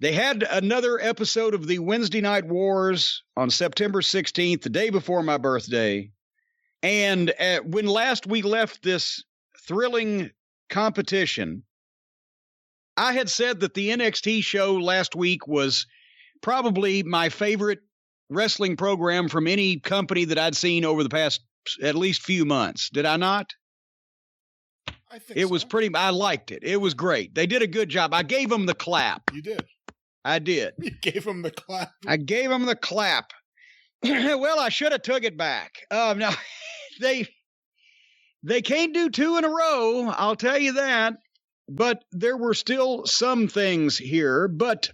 They had another episode of the Wednesday Night Wars on September 16th, the day before my birthday. And when last we left this thrilling competition, I had said that the NXT show last week was probably my favorite wrestling program from any company that I'd seen over the past at least few months. Did I not? I think it was I liked it. It was great. They did a good job. I gave them the clap. You did. I did. You gave them the clap. I gave them the clap. Well, I should have took it back. No, they can't do two in a row. I'll tell you that. But there were still some things here. But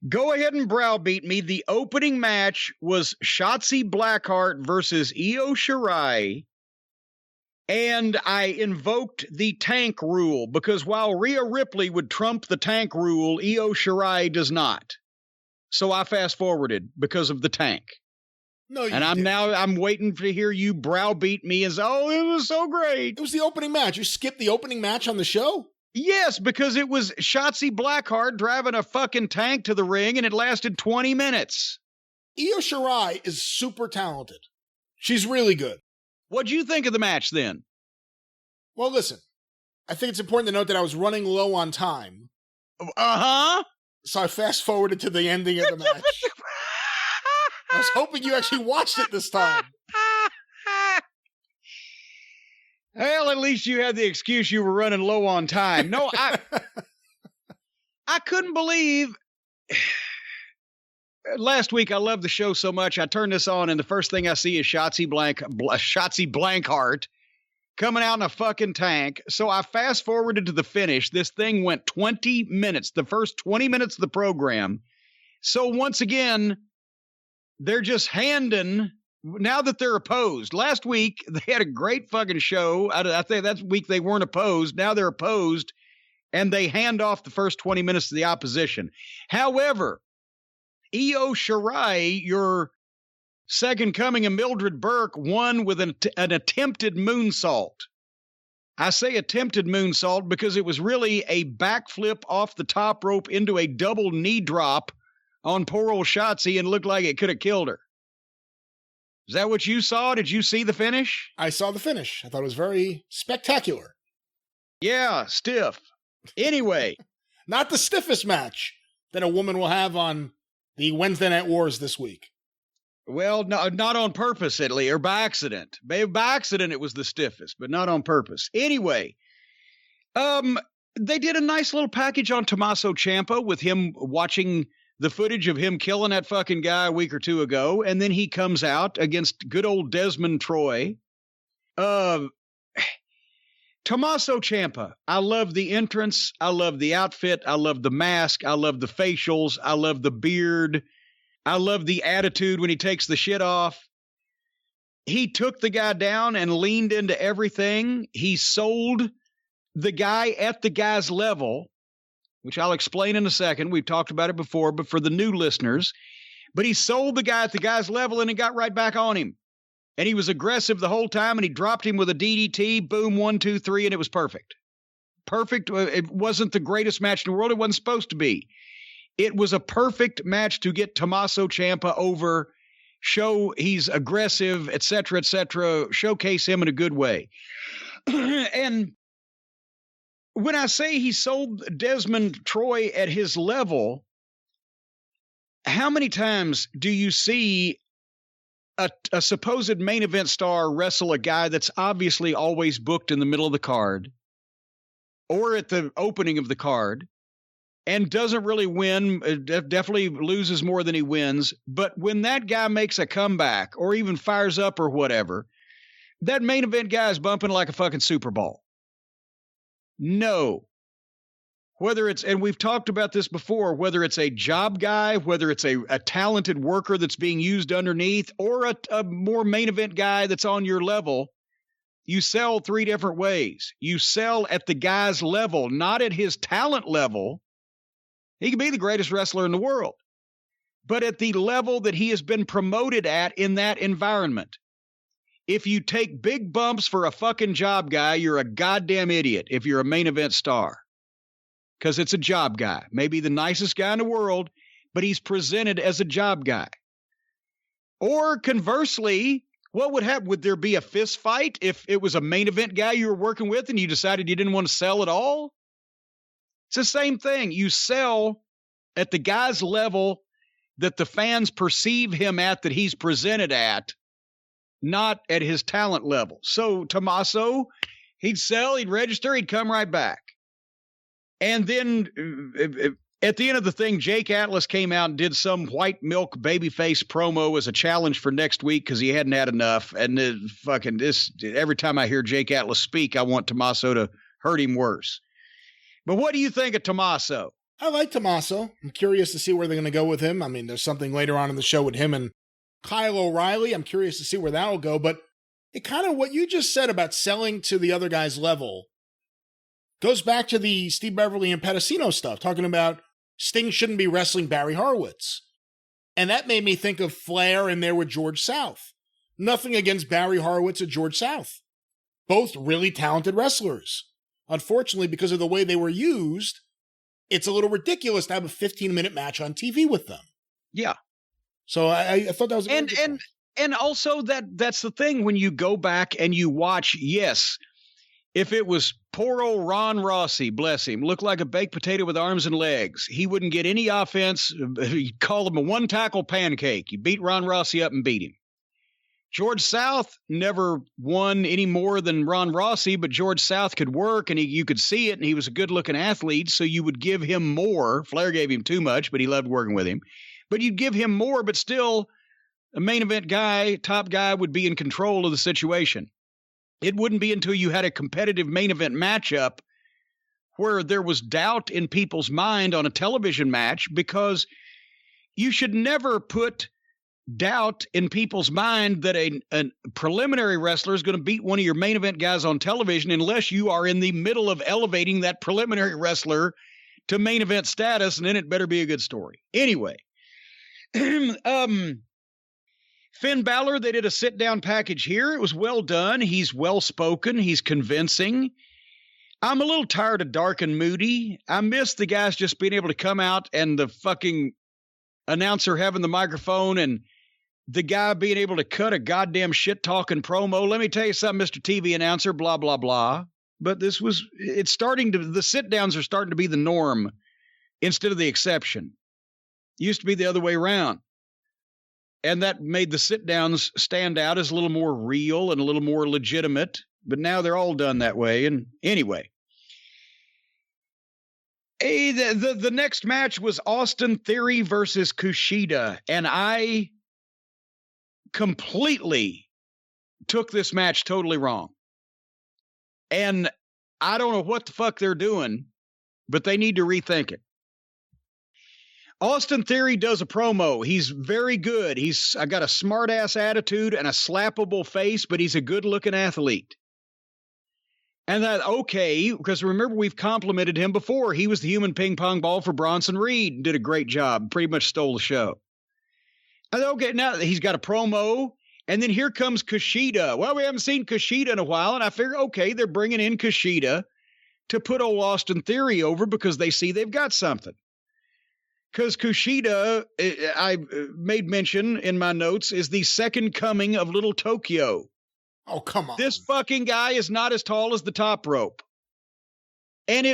go ahead and browbeat me. The opening match was Shotzi Blackheart versus Io Shirai. And I invoked the tank rule because while Rhea Ripley would trump the tank rule, Io Shirai does not. So I fast forwarded because of the tank. No, you and I'm waiting to hear you browbeat me as, oh, it was so great. It was the opening match. You skipped the opening match on the show? Yes, because it was Shotzi Blackheart driving a fucking tank to the ring, and it lasted 20 minutes. Io Shirai is super talented. She's really good. What'd you think of the match then? Well, listen, I think it's important to note that I was running low on time. Uh-huh. So I fast forwarded to the ending of the match. I was hoping you actually watched it this time. Well, at least you had the excuse you were running low on time. No, I couldn't believe. Last week, I loved the show so much. I turned this on, and the first thing I see is Shotzi Blackheart coming out in a fucking tank. So I fast forwarded to the finish. This thing went 20 minutes, the first 20 minutes of the program. So once again, they're just handing, now that they're opposed. Last week, they had a great fucking show. I think that week they weren't opposed. Now they're opposed, and they hand off the first 20 minutes to the opposition. However, Io Shirai, your second coming of Mildred Burke, won with an attempted moonsault. I say attempted moonsault because it was really a backflip off the top rope into a double knee drop on poor old Shotzi and looked like it could have killed her. Is that what you saw? Did you see the finish? I saw the finish. I thought it was very spectacular. Yeah, stiff. Anyway. Not the stiffest match that a woman will have on the Wednesday Night Wars this week. Well, no, not on purpose, at least, or by accident. By accident, it was the stiffest, but not on purpose. Anyway, they did a nice little package on Tommaso Ciampa with him watching the footage of him killing that fucking guy a week or two ago, and then he comes out against good old Desmond Troy. Tommaso Ciampa, I love the entrance, I love the outfit, I love the mask, I love the facials, I love the beard, I love the attitude when he takes the shit off. He took the guy down and leaned into everything. He sold the guy at the guy's level, which I'll explain in a second. We've talked about it before, but for the new listeners, but he sold the guy at the guy's level and he got right back on him. And he was aggressive the whole time, and he dropped him with a DDT, boom, 1, 2, 3, and it was perfect. Perfect. It wasn't the greatest match in the world. It wasn't supposed to be. It was a perfect match to get Tommaso Ciampa over, show he's aggressive, et cetera, showcase him in a good way. And when I say he sold Desmond Troy at his level, how many times do you see a supposed main event star wrestle a guy that's obviously always booked in the middle of the card or at the opening of the card and doesn't really win, definitely loses more than he wins. But when that guy makes a comeback or even fires up or whatever, that main event guy is bumping like a fucking Super Bowl. No. Whether it's, and we've talked about this before, whether it's a job guy, whether it's a talented worker that's being used underneath, or a more main event guy that's on your level, you sell three different ways. You sell at the guy's level, not at his talent level. He could be the greatest wrestler in the world, but at the level that he has been promoted at in that environment. If you take big bumps for a fucking job guy, you're a goddamn idiot if you're a main event star. because it's a job guy. Maybe the nicest guy in the world, but he's presented as a job guy. Or conversely, what would happen? Would there be a fist fight if it was a main event guy you were working with and you decided you didn't want to sell at all? It's the same thing. You sell at the guy's level that the fans perceive him at, that he's presented at, not at his talent level. So Tommaso, he'd sell, he'd register, he'd come right back. And then at the end of the thing, Jake Atlas came out and did some white milk babyface promo as a challenge for next week because he hadn't had enough. And every time I hear Jake Atlas speak, I want Tommaso to hurt him worse. But what do you think of Tommaso? I like Tommaso. I'm curious to see where they're going to go with him. I mean, there's something later on in the show with him and Kyle O'Reilly. I'm curious to see where that will go. But it kind of, what you just said about selling to the other guy's level goes back to the Steve Beverly and Pedicino stuff, talking about Sting shouldn't be wrestling Barry Horowitz. And that made me think of Flair in there with George South. Nothing against Barry Horowitz or George South. Both really talented wrestlers. Unfortunately, because of the way they were used, it's a little ridiculous to have a 15-minute match on TV with them. Yeah. So I thought that was a and also that's the thing when you go back and you watch, yes, if it was poor old Ron Rossi, bless him, looked like a baked potato with arms and legs, he wouldn't get any offense. You'd call him a one-tackle pancake. You beat Ron Rossi up and beat him. George South never won any more than Ron Rossi, but George South could work, and you could see it, and he was a good-looking athlete, so you would give him more. Flair gave him too much, but he loved working with him. But you'd give him more, but still, a main event guy, top guy, would be in control of the situation. It wouldn't be until you had a competitive main event matchup where there was doubt in people's mind on a television match, because you should never put doubt in people's mind that a preliminary wrestler is going to beat one of your main event guys on television unless you are in the middle of elevating that preliminary wrestler to main event status, and then it better be a good story. Anyway, Finn Balor, they did a sit-down package here. It was well done. He's well-spoken. He's convincing. I'm a little tired of Dark and Moody. I miss the guys just being able to come out and the fucking announcer having the microphone and the guy being able to cut a goddamn shit-talking promo. Let me tell you something, Mr. TV announcer, blah, blah, blah. But the sit-downs are starting to be the norm instead of the exception. It used to be the other way around. And that made the sit-downs stand out as a little more real and a little more legitimate. But now they're all done that way. And anyway. The next match was Austin Theory versus Kushida. And I completely took this match totally wrong. And I don't know what the fuck they're doing, but they need to rethink it. Austin Theory does a promo. He's very good. I got a smart-ass attitude and a slappable face, but he's a good-looking athlete. And that, okay, because remember, we've complimented him before. He was the human ping pong ball for Bronson Reed and did a great job. Pretty much stole the show. And okay, now he's got a promo, and then here comes Kushida. Well, we haven't seen Kushida in a while, and I figure, okay, they're bringing in Kushida to put old Austin Theory over because they see they've got something. Because Kushida, I made mention in my notes, is the second coming of Little Tokyo. Oh, come on. This fucking guy is not as tall as the top rope. And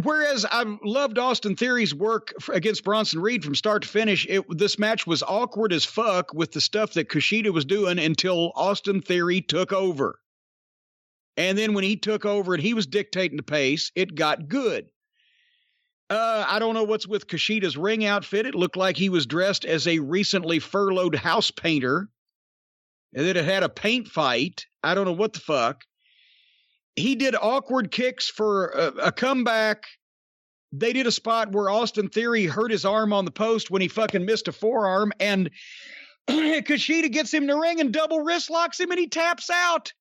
whereas I loved Austin Theory's work against Bronson Reed from start to finish, this match was awkward as fuck with the stuff that Kushida was doing until Austin Theory took over. And then when he took over and he was dictating the pace, it got good. I don't know what's with Kushida's ring outfit. It looked like he was dressed as a recently furloughed house painter. And then it had a paint fight. I don't know what the fuck. He did awkward kicks for a comeback. They did a spot where Austin Theory hurt his arm on the post when he fucking missed a forearm. And Kushida gets him in the ring and double wrist locks him and he taps out.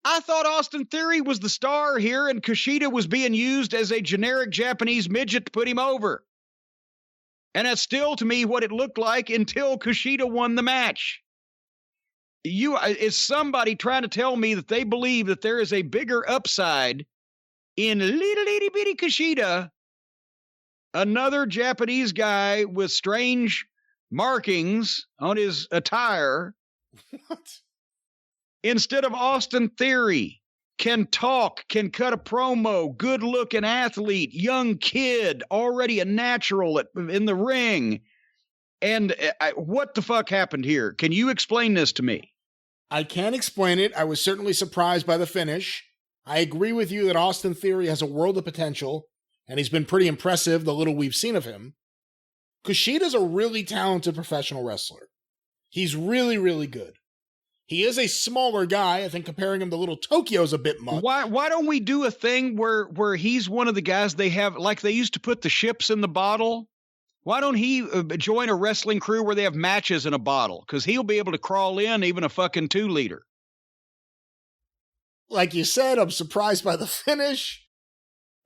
I thought Austin Theory was the star here and Kushida was being used as a generic Japanese midget to put him over. And that's still, to me, what it looked like until Kushida won the match. Is somebody trying to tell me that they believe that there is a bigger upside in little itty bitty Kushida, another Japanese guy with strange markings on his attire, What? instead of Austin Theory, can talk, can cut a promo, good-looking athlete, young kid, already a natural in the ring. And what the fuck happened here? Can you explain this to me? I can't explain it. I was certainly surprised by the finish. I agree with you that Austin Theory has a world of potential, and he's been pretty impressive the little we've seen of him. Kushida's a really talented professional wrestler. He's really, really good. He is a smaller guy. I think comparing him to Little Tokyo's a bit much. Why don't we do a thing where he's one of the guys they have, like they used to put the ships in the bottle? Why don't he join a wrestling crew where they have matches in a bottle? Because he'll be able to crawl in even a fucking 2-liter. Like you said, I'm surprised by the finish.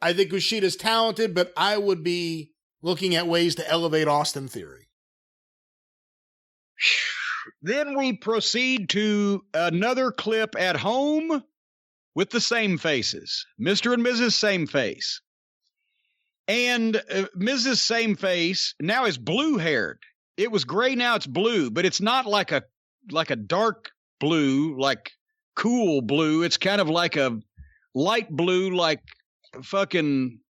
I think Kushida's talented, but I would be looking at ways to elevate Austin Theory. Then we proceed to another clip at home with the same faces. Mr. and Mrs. Same Face. And Mrs. Same Face now is blue-haired. It was gray, now it's blue, but it's not like a dark blue, like cool blue. It's kind of like a light blue, like fucking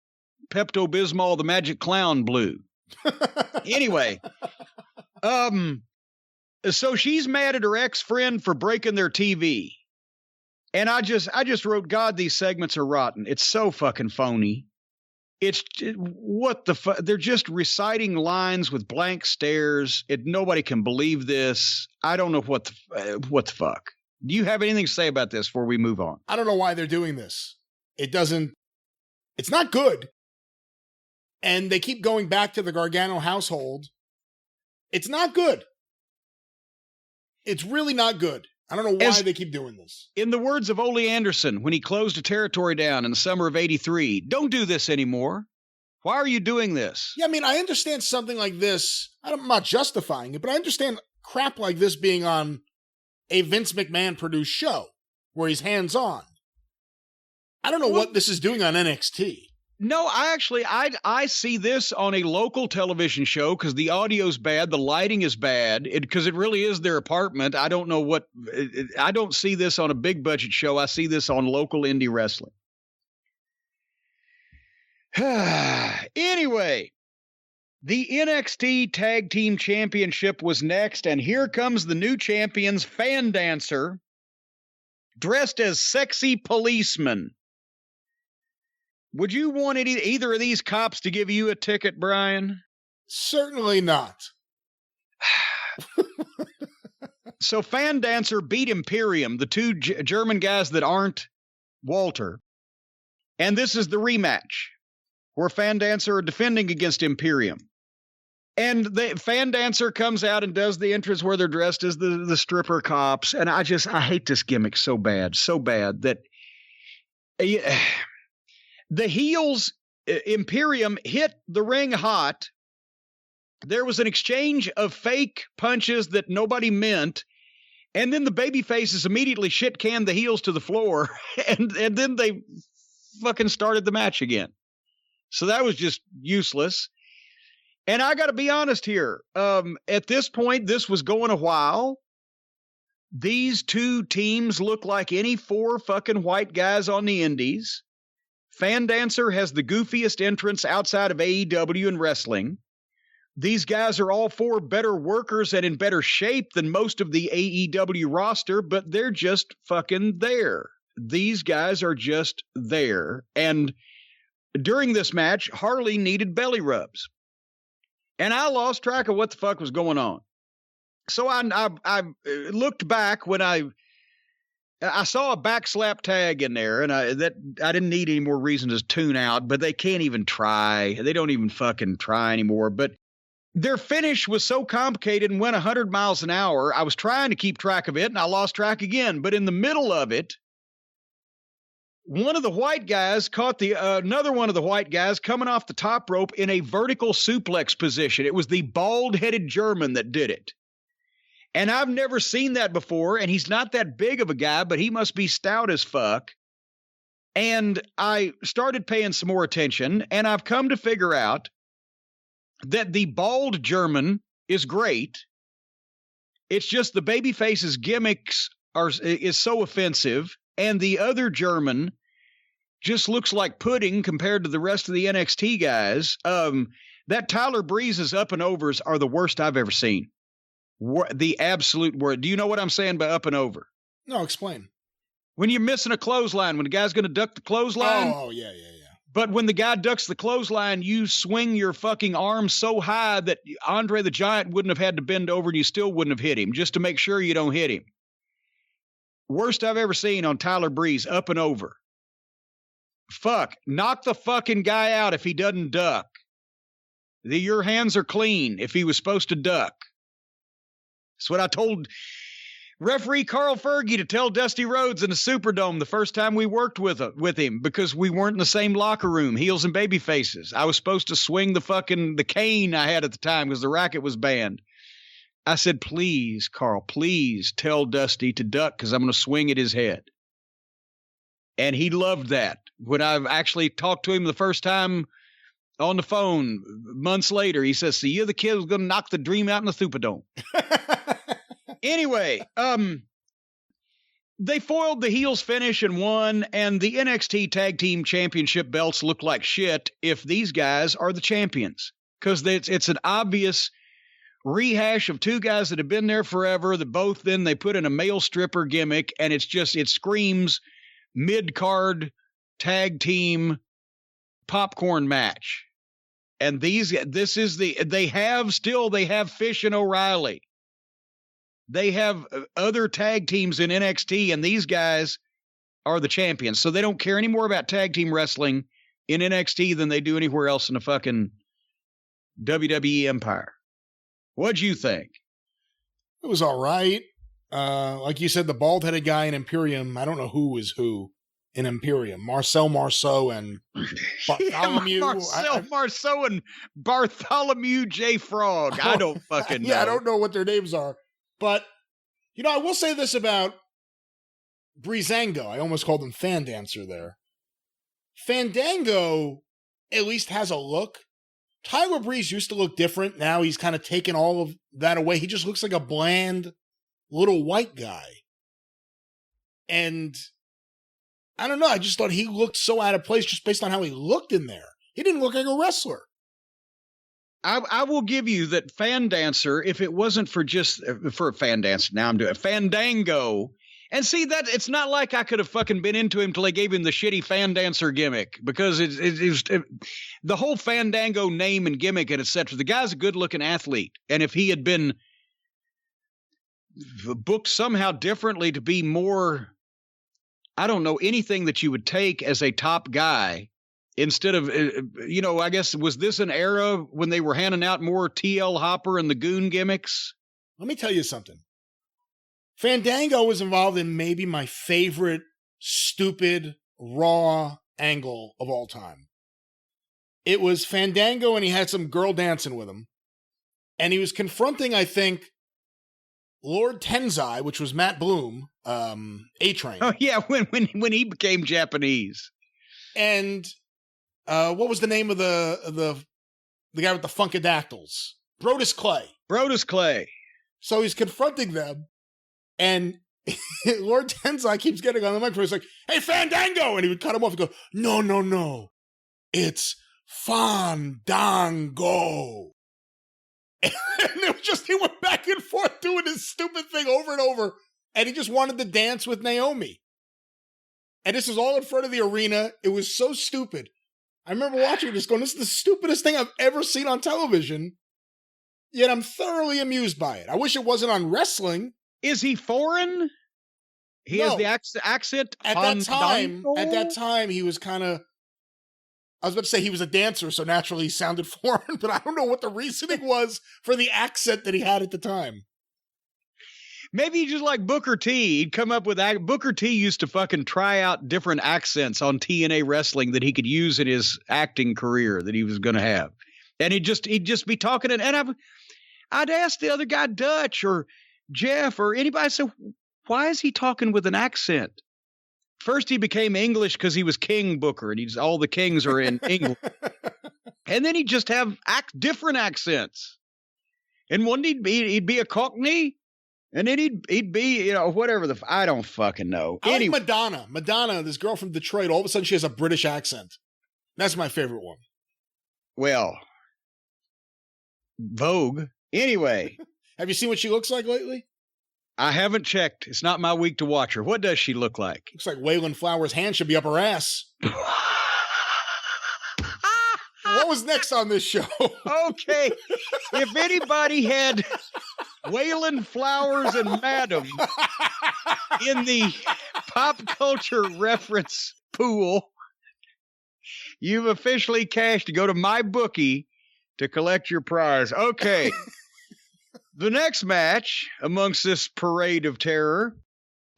Pepto-Bismol, the Magic Clown blue. Anyway, so she's mad at her ex-friend for breaking their TV. And I just wrote, God, these segments are rotten. It's so fucking phony. It's what the fuck? They're just reciting lines with blank stares. Nobody can believe this. I don't know what the fuck. Do you have anything to say about this before we move on? I don't know why they're doing this. It's not good. And they keep going back to the Gargano household. It's not good. It's really not good. I don't know why they keep doing this. In the words of Ole Anderson, when he closed a territory down in the summer of '83, don't do this anymore. Why are you doing this? Yeah, I mean, I understand something like this. I'm not justifying it, but I understand crap like this being on a Vince McMahon produced show where he's hands-on. I don't know what this is doing on NXT. No, I see this on a local television show because the audio's bad, the lighting is bad, because it really is their apartment. I don't know I don't see this on a big budget show. I see this on local indie wrestling. Anyway, the NXT Tag Team Championship was next, and here comes the new champions, Fan Dancer, dressed as sexy policeman. Would you want either of these cops to give you a ticket, Brian? Certainly not. So Fan Dancer beat Imperium, the two German guys that aren't Walter. And this is the rematch where Fan Dancer are defending against Imperium. And the Fan Dancer comes out and does the entrance where they're dressed as the stripper cops. And I hate this gimmick so bad that... The heels, Imperium, hit the ring hot. There was an exchange of fake punches that nobody meant. And then the baby faces immediately shit-canned the heels to the floor. And then they fucking started the match again. So that was just useless. And I got to be honest here. At this point, this was going a while. These two teams look like any 4 fucking white guys on the indies. Fan Dancer has the goofiest entrance outside of AEW and wrestling. These guys are all 4 better workers and in better shape than most of the AEW roster, but they're just fucking there. These guys are just there. And during this match, Harley needed belly rubs. And I lost track of what the fuck was going on. So I looked back when I saw a backslap tag in there, and I didn't need any more reason to tune out, but they can't even try. They don't even fucking try anymore. But their finish was so complicated and went 100 miles an hour. I was trying to keep track of it, and I lost track again. But in the middle of it, one of the white guys caught another one of the white guys coming off the top rope in a vertical suplex position. It was the bald-headed German that did it. And I've never seen that before, and he's not that big of a guy, but he must be stout as fuck. And I started paying some more attention, and I've come to figure out that the bald German is great. It's just the babyface's gimmicks is so offensive, and the other German just looks like pudding compared to the rest of the NXT guys. That Tyler Breeze's up and overs are the worst I've ever seen. The absolute worst. Do you know what I'm saying by up and over? No, explain. When you're missing a clothesline, when the guy's going to duck the clothesline. Oh, yeah. But when the guy ducks the clothesline, you swing your fucking arm so high that Andre the Giant wouldn't have had to bend over and you still wouldn't have hit him, just to make sure you don't hit him. Worst I've ever seen on Tyler Breeze, up and over. Fuck, knock the fucking guy out if he doesn't duck. Your hands are clean if he was supposed to duck. That's what I told referee Carl Fergie to tell Dusty Rhodes in the Superdome the first time we worked with him, because we weren't in the same locker room, heels and baby faces. I was supposed to swing the cane I had at the time because the racket was banned. I said, please, Carl, please tell Dusty to duck because I'm going to swing at his head. And he loved that. When I've actually talked to him the first time on the phone months later, he says, see, you're the kid who's going to knock the dream out in the Superdome. Anyway, they foiled the heels finish and won, and the NXT Tag Team Championship belts look like shit if these guys are the champions, because it's an obvious rehash of two guys that have been there forever that both then they put in a male stripper gimmick, and it screams mid-card tag team popcorn match. And they have Fish and O'Reilly. They have other tag teams in NXT, and these guys are the champions. So they don't care any more about tag team wrestling in NXT than they do anywhere else in the fucking WWE empire. What'd you think? It was all right. Like you said, the bald-headed guy in Imperium, I don't know who is who in Imperium. Marcel Marceau and Bartholomew. Marceau and Bartholomew J. Frog. I don't fucking know. Yeah, I don't know what their names are. But, I will say this about Breezango. I almost called him Fandancer there. Fandango at least has a look. Tyler Breeze used to look different. Now he's kind of taken all of that away. He just looks like a bland little white guy. And I don't know. I just thought he looked so out of place just based on how he looked in there. He didn't look like a wrestler. I will give you that Fandancer, if it wasn't for Fandancer, now I'm doing Fandango. And see, that it's not like I could have fucking been into him till they gave him the shitty Fandancer gimmick, because the whole Fandango name and gimmick and etc. The guy's a good-looking athlete, and if he had been booked somehow differently to be more, I don't know, anything that you would take as a top guy, instead of, I guess, was this an era when they were handing out more TL Hopper and the Goon gimmicks? Let me tell you something. Fandango was involved in maybe my favorite stupid Raw angle of all time. It was Fandango, and he had some girl dancing with him. And he was confronting, I think, Lord Tensai, which was Matt Bloom, A-Train. Oh, yeah, when he became Japanese. And what was the name of the guy with the Funkadactyls? Brodus Clay. So he's confronting them, and Lord Tensai keeps getting on the microphone. He's like, hey, Fandango! And he would cut him off and go, no. It's Fandango. And it was just, he went back and forth doing this stupid thing over and over, and he just wanted to dance with Naomi. And this is all in front of the arena. It was so stupid. I remember watching this going, this is the stupidest thing I've ever seen on television, yet I'm thoroughly amused by it. I wish it wasn't on wrestling. Is he foreign? He has the accent? At that time, he was kind of, I was about to say he was a dancer, so naturally he sounded foreign, but I don't know what the reasoning was for the accent that he had at the time. Maybe he just like Booker T. He'd come up with Booker T. used to fucking try out different accents on TNA wrestling that he could use in his acting career that he was going to have, and he'd just be talking. And I'd ask the other guy, Dutch or Jeff or anybody, so why is he talking with an accent? First, he became English because he was King Booker, and all the kings are in England. And then he'd just have different accents. And one he'd be a Cockney, and then he'd be, whatever I don't fucking know. I like Madonna. Madonna, this girl from Detroit, all of a sudden she has a British accent. That's my favorite one. Well, Vogue. Anyway. Have you seen what she looks like lately? I haven't checked. It's not my week to watch her. What does she look like? Looks like Waylon Flowers' hand should be up her ass. What was next on this show? Okay. If anybody had Waylon Flowers and Madam in the pop culture reference pool, you've officially cashed to go to my bookie to collect your prize. Okay. The next match amongst this parade of terror,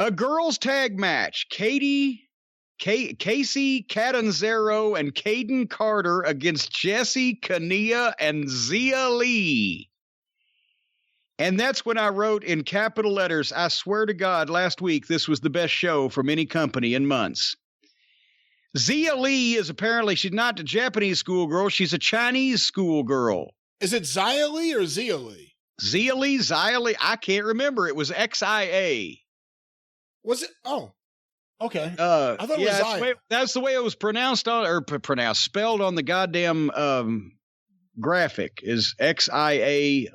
a girls' tag match. Casey Catanzaro and Caden Carter against Jesse Kania and Zia Lee. And that's when I wrote in capital letters, I swear to God, last week this was the best show from any company in months. Zia Lee is apparently, she's not a Japanese schoolgirl, she's a Chinese schoolgirl. Is it Zia Lee or Zia Lee? Zia Lee, I can't remember. It was XIA. Was it? Oh, okay. I thought it was Zia. That's the way it was spelled on the goddamn graphic is XIALI.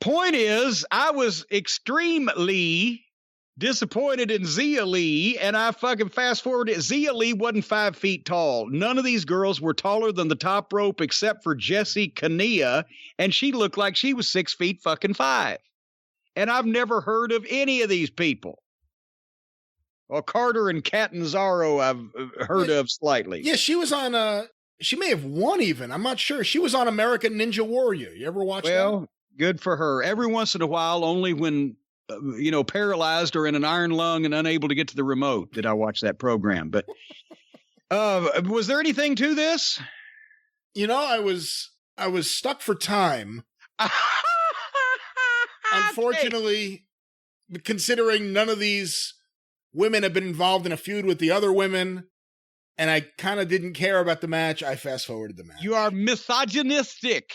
Point is, I was extremely disappointed in Zia Lee, and I fucking fast forwarded. Zia Lee wasn't 5 feet tall. None of these girls were taller than the top rope except for Jessie Kania, and she looked like she was 6 feet fucking 5. And I've never heard of any of these people. Well, Carter and Catanzaro I've heard of slightly. Yeah, she was on, she may have won even. I'm not sure. She was on American Ninja Warrior. You ever watch that? Well, good for her. Every once in a while, only when paralyzed or in an iron lung and unable to get to the remote did I watch that program. But was there anything to this? I was stuck for time. Unfortunately, considering none of these women have been involved in a feud with the other women, and I kind of didn't care about the match, I fast-forwarded the match. You are misogynistic.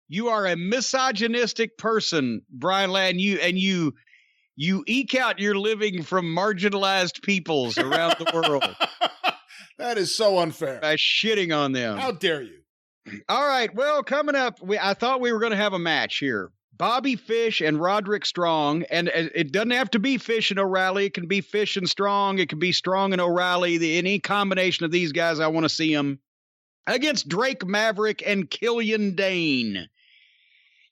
You are a misogynistic person, Brian Ladd, you eke out your living from marginalized peoples around the world. That is so unfair. By shitting on them. How dare you? All right, well, coming up, I thought we were going to have a match here. Bobby Fish and Roderick Strong, and it doesn't have to be Fish and O'Reilly. It can be Fish and Strong. It can be Strong and O'Reilly. Any combination of these guys, I want to see them against Drake Maverick and Killian Dane.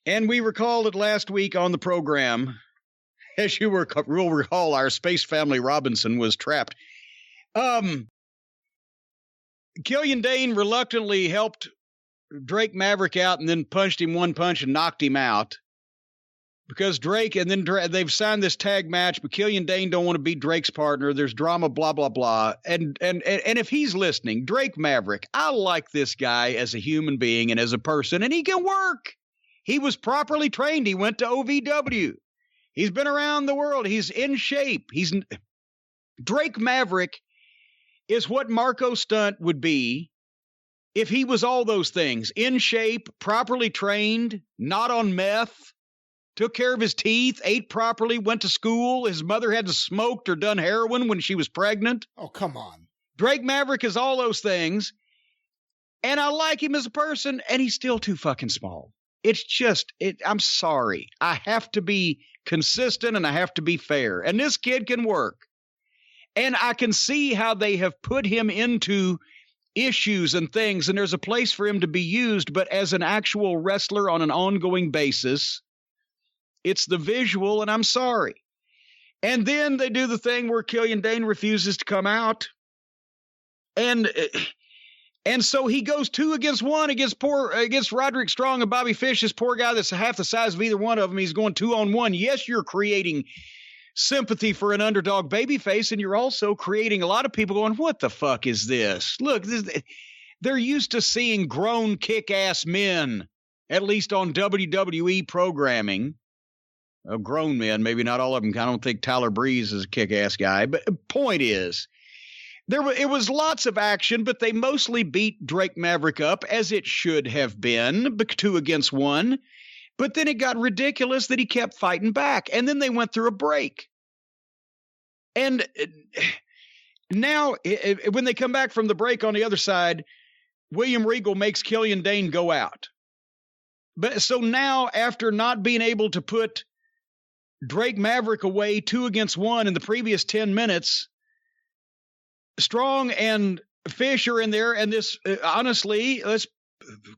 And we recalled it last week on the program. As you will recall, our Space Family Robinson was trapped. Killian Dane reluctantly helped Drake Maverick out and then punched him one punch and knocked him out. Because they've signed this tag match, but Killian Dane don't want to be Drake's partner. There's drama, blah, blah, blah. And if he's listening, Drake Maverick, I like this guy as a human being and as a person, and he can work. He was properly trained. He went to OVW. He's been around the world. He's in shape. Drake Maverick is what Marco Stunt would be if he was all those things. In shape, properly trained, not on meth, took care of his teeth, ate properly, went to school. His mother hadn't smoked or done heroin when she was pregnant. Oh, come on. Drake Maverick is all those things. And I like him as a person, and he's still too fucking small. It's just, I'm sorry. I have to be consistent and I have to be fair. And this kid can work. And I can see how they have put him into issues and things, and there's a place for him to be used, but as an actual wrestler on an ongoing basis, it's the visual, and I'm sorry. And then they do the thing where Killian Dane refuses to come out. And so he goes 2 against 1 against Roderick Strong and Bobby Fish, this poor guy that's half the size of either one of them. He's going 2-on-1. Yes, you're creating sympathy for an underdog babyface, and you're also creating a lot of people going, what the fuck is this? Look, they're used to seeing grown kick-ass men, at least on WWE programming, grown men, maybe not all of them. I don't think Tyler Breeze is a kick-ass guy. But point is, it was lots of action, but they mostly beat Drake Maverick up, as it should have been, 2 against 1. But then it got ridiculous that he kept fighting back. And then they went through a break. And now, when they come back from the break on the other side, William Regal makes Killian Dane go out. But so now, after not being able to put Drake Maverick away 2 against 1 in the previous 10 minutes, Strong and Fish are in there, and this, honestly, let's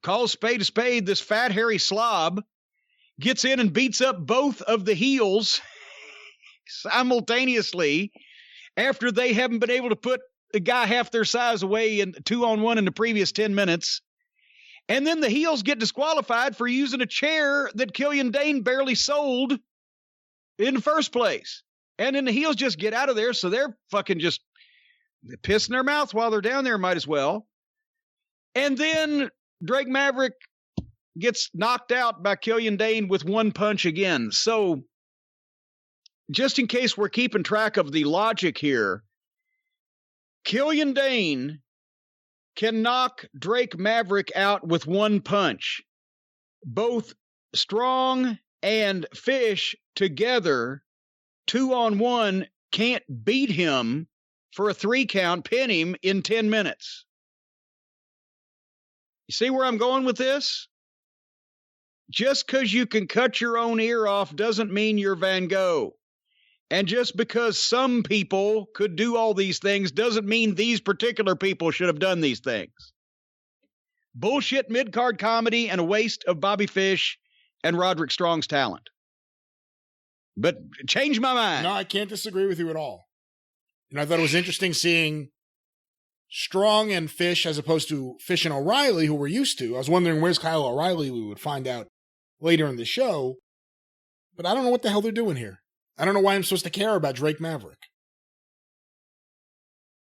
call a spade, this fat, hairy slob gets in and beats up both of the heels simultaneously after they haven't been able to put a guy half their size away in 2-on-1 in the previous 10 minutes. And then the heels get disqualified for using a chair that Killian Dane barely sold in the first place. And then the heels just get out of there, so they're fucking just pissing their mouth while they're down there, might as well. And then Drake Maverick gets knocked out by Killian Dane with 1 punch again. So, just in case we're keeping track of the logic here, Killian Dane can knock Drake Maverick out with 1 punch. Both Strong and Fish together, 2-on-1, can't beat him for a 3 count, pin him in 10 minutes. You see where I'm going with this? Just because you can cut your own ear off doesn't mean you're Van Gogh. And just because some people could do all these things doesn't mean these particular people should have done these things. Bullshit mid-card comedy and a waste of Bobby Fish and Roderick Strong's talent. But change my mind. No, I can't disagree with you at all. I thought it was interesting seeing Strong and Fish as opposed to Fish and O'Reilly, who we're used to. I was wondering where's Kyle O'Reilly. We would find out later in the show. But I don't know what the hell they're doing here. I don't know why I'm supposed to care about Drake Maverick.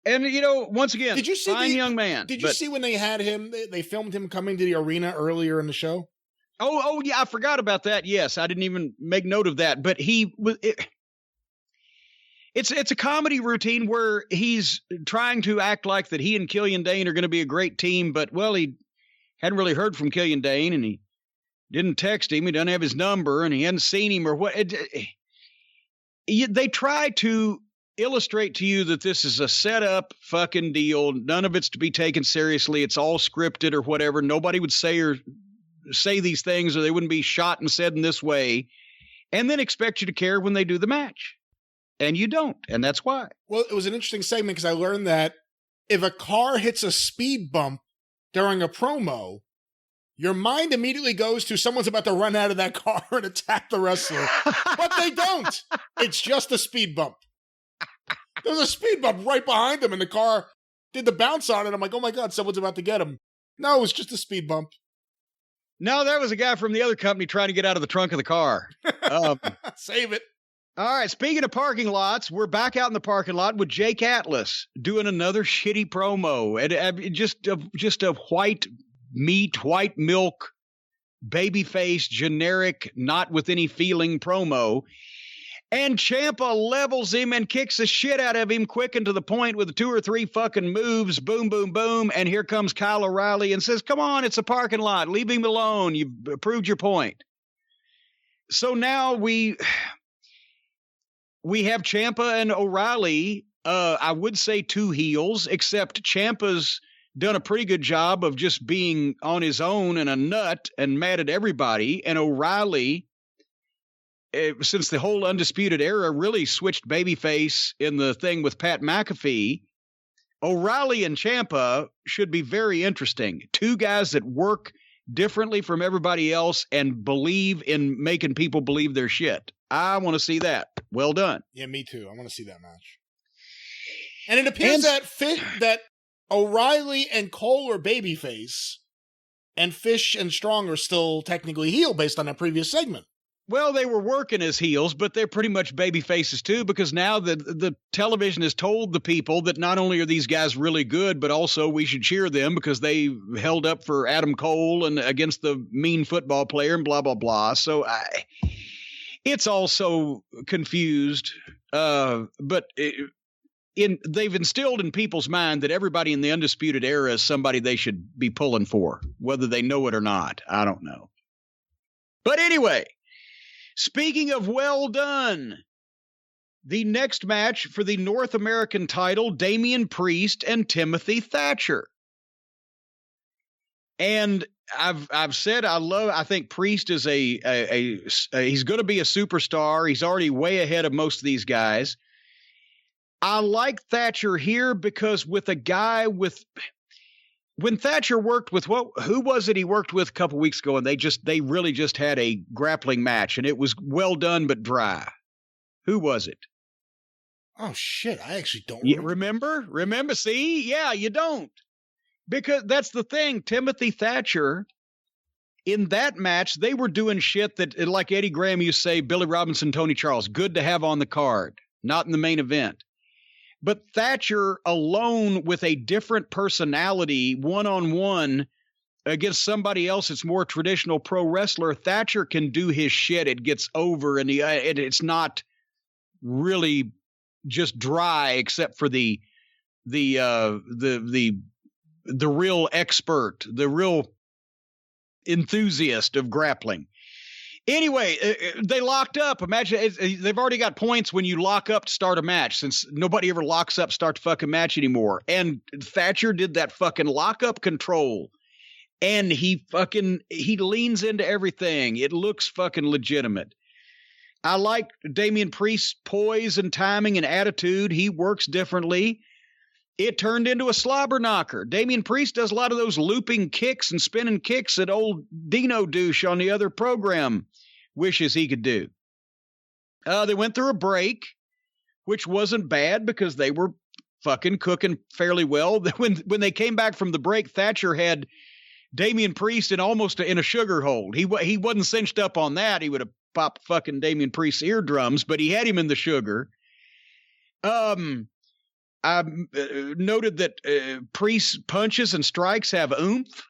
And, once again, did you see fine young man. Did you see when they had him, they filmed him coming to the arena earlier in the show? Oh, yeah, I forgot about that. Yes, I didn't even make note of that. But it's a comedy routine where he's trying to act like that he and Killian Dane are going to be a great team. But, well, he hadn't really heard from Killian Dane, and he didn't text him. He doesn't have his number, and he hadn't seen him or what. They try to illustrate to you that this is a set-up fucking deal. None of it's to be taken seriously. It's all scripted or whatever. Nobody would say these things, or they wouldn't be shot and said in this way, and then expect you to care when they do the match. And you don't, and that's why. Well, it was an interesting segment because I learned that if a car hits a speed bump during a promo, your mind immediately goes to someone's about to run out of that car and attack the wrestler. But they don't. It's just a speed bump. There's a speed bump right behind them, and the car did the bounce on it. I'm like, oh my God, someone's about to get him. No, it was just a speed bump. No, there was a guy from the other company trying to get out of the trunk of the car. Save it. All right, speaking of parking lots, we're back out in the parking lot with Jake Atlas doing another shitty promo. And just a white meat, white milk, babyface, generic, not with any feeling promo. And Ciampa levels him and kicks the shit out of him quick and to the point with 2 or 3 fucking moves. Boom, boom, boom. And here comes Kyle O'Reilly and says, come on, it's a parking lot. Leave him alone. You've proved your point. So now we have Ciampa and O'Reilly, I would say 2 heels, except Ciampa's done a pretty good job of just being on his own and a nut and mad at everybody. And O'Reilly, since the whole Undisputed Era really switched babyface in the thing with Pat McAfee, O'Reilly and Ciampa should be very interesting. 2 guys that work differently from everybody else and believe in making people believe their shit. I want to see that. Well done. Yeah, me too. I want to see that match. And it appears that O'Reilly and Cole are babyface, and Fish and Strong are still technically heel based on that previous segment. Well, they were working as heels, but they're pretty much baby faces too, because now the television has told the people that not only are these guys really good, but also we should cheer them because they held up for Adam Cole and against the mean football player and blah, blah, blah. So It's also confused, but they've instilled in people's mind that everybody in the Undisputed Era is somebody they should be pulling for, whether they know it or not. I don't know. But anyway, speaking of well done, the next match for the North American title, Damian Priest and Timothy Thatcher. And I've said I think Priest is he's going to be a superstar. He's already way ahead of most of these guys. I like Thatcher here because with a guy when Thatcher worked with who was it he worked with a couple weeks ago, and they really just had a grappling match, and it was well done but dry. Who was it? Oh shit, I actually don't remember. See? Yeah, you don't. Because that's the thing, Timothy Thatcher, in that match, they were doing shit that, like Eddie Graham used to say, Billy Robinson, Tony Charles, good to have on the card, not in the main event. But Thatcher alone with a different personality, one-on-one, against somebody else that's more traditional pro wrestler, Thatcher can do his shit. It gets over, and it's not really just dry, except for the real expert, the real enthusiast of grappling. Anyway, they locked up. Imagine they've already got points when you lock up to start a match, since nobody ever locks up to start the fucking match anymore. And Thatcher did that fucking lockup control, and he leans into everything. It looks fucking legitimate. I like Damian Priest's poise and timing and attitude. He works differently. It turned into a slobber knocker. Damian Priest does a lot of those looping kicks and spinning kicks that old Dino douche on the other program wishes he could do. They went through a break, which wasn't bad because they were fucking cooking fairly well. When they came back from the break, Thatcher had Damian Priest almost in a sugar hold. He wasn't cinched up on that. He would have popped fucking Damian Priest's eardrums, but he had him in the sugar. I noted that Priest's punches and strikes have oomph.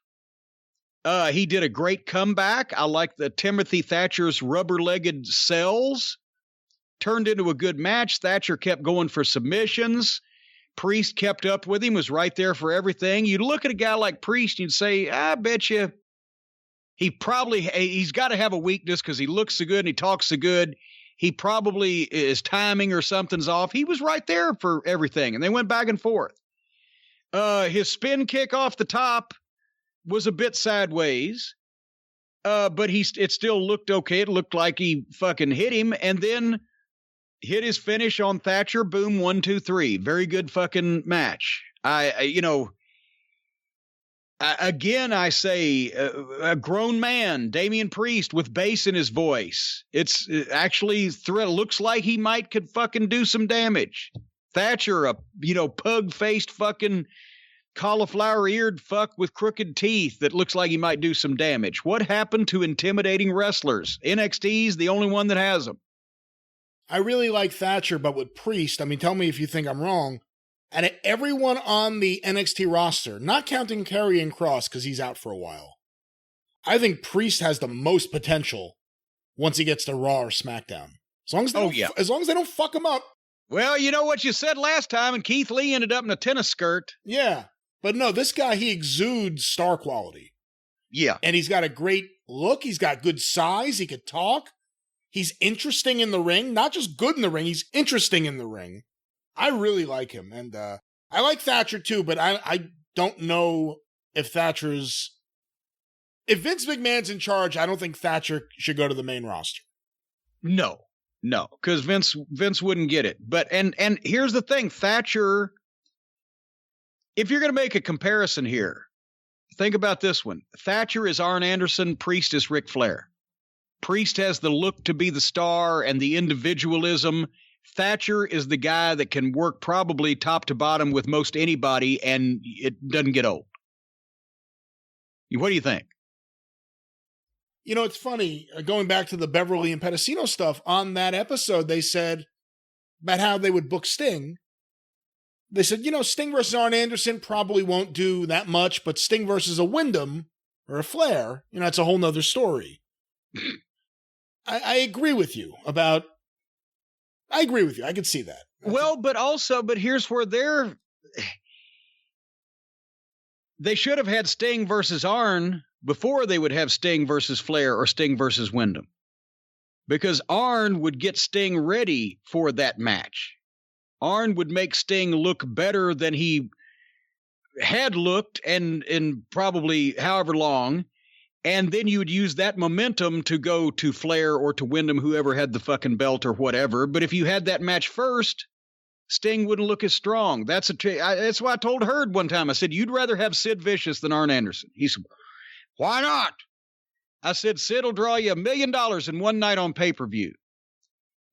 He did a great comeback. I like the Timothy Thatcher's rubber-legged cells. Turned into a good match. Thatcher kept going for submissions. Priest kept up with him, was right there for everything. You'd look at a guy like Priest, and you'd say, I bet you he's got to have a weakness because he looks so good and he talks so good. He probably his timing or something's off. He was right there for everything, and they went back and forth. His spin kick off the top was a bit sideways, but it still looked okay. It looked like he fucking hit him, and then hit his finish on Thatcher. Boom, 1, 2, 3. Very good fucking match. Again, I say a grown man, Damian Priest, with bass in his voice. It's actually looks like he could fucking do some damage. Thatcher, a pug-faced fucking cauliflower-eared fuck with crooked teeth that looks like he might do some damage. What happened to intimidating wrestlers? NXT's the only one that has them. I really like Thatcher, but with Priest, tell me if you think I'm wrong. Out of everyone on the NXT roster, not counting Karrion Kross because he's out for a while, I think Priest has the most potential once he gets to Raw or SmackDown. As long as they don't fuck him up. Well, you know what you said last time, and Keith Lee ended up in a tennis skirt. Yeah, but no, this guy, he exudes star quality. Yeah. And he's got a great look. He's got good size. He could talk. He's interesting in the ring. Not just good in the ring, he's interesting in the ring. I really like him, and I like Thatcher too, but I don't know if If Vince McMahon's in charge, I don't think Thatcher should go to the main roster. No, because Vince wouldn't get it. But and here's the thing, Thatcher, if you're going to make a comparison here, think about this one. Thatcher is Arn Anderson, Priest is Ric Flair. Priest has the look to be the star and the individualism. Thatcher is the guy that can work probably top to bottom with most anybody, and it doesn't get old. What do you think? It's funny, going back to the Beverly and Pedicino stuff, on that episode, they said about how they would book Sting. They said, Sting versus Arn Anderson probably won't do that much, but Sting versus a Wyndham or a Flair, it's a whole nother story. I agree with you about. I agree with you. I can see that. Well, but here's where they should have had Sting versus Arn before they would have Sting versus Flair or Sting versus Wyndham, because Arn would get Sting ready for that match. Arn would make Sting look better than he had looked and in probably however long. And then you would use that momentum to go to Flair or to Wyndham, whoever had the fucking belt or whatever. But if you had that match first, Sting wouldn't look as strong. That's why I told Hurd one time. I said, you'd rather have Sid Vicious than Arn Anderson. He said, why not? I said, Sid will draw you $1 million in one night on pay-per-view.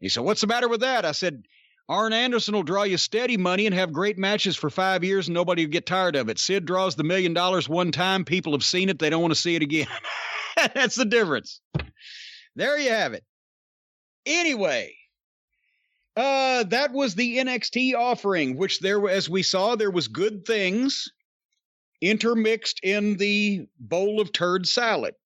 He said, what's the matter with that? I said, Arn Anderson will draw you steady money and have great matches for 5 years and nobody will get tired of it. Sid draws the $1 million one time. People have seen it. They don't want to see it again. That's the difference. There you have it. Anyway, that was the NXT offering, which as we saw, there was good things intermixed in the bowl of turd salad.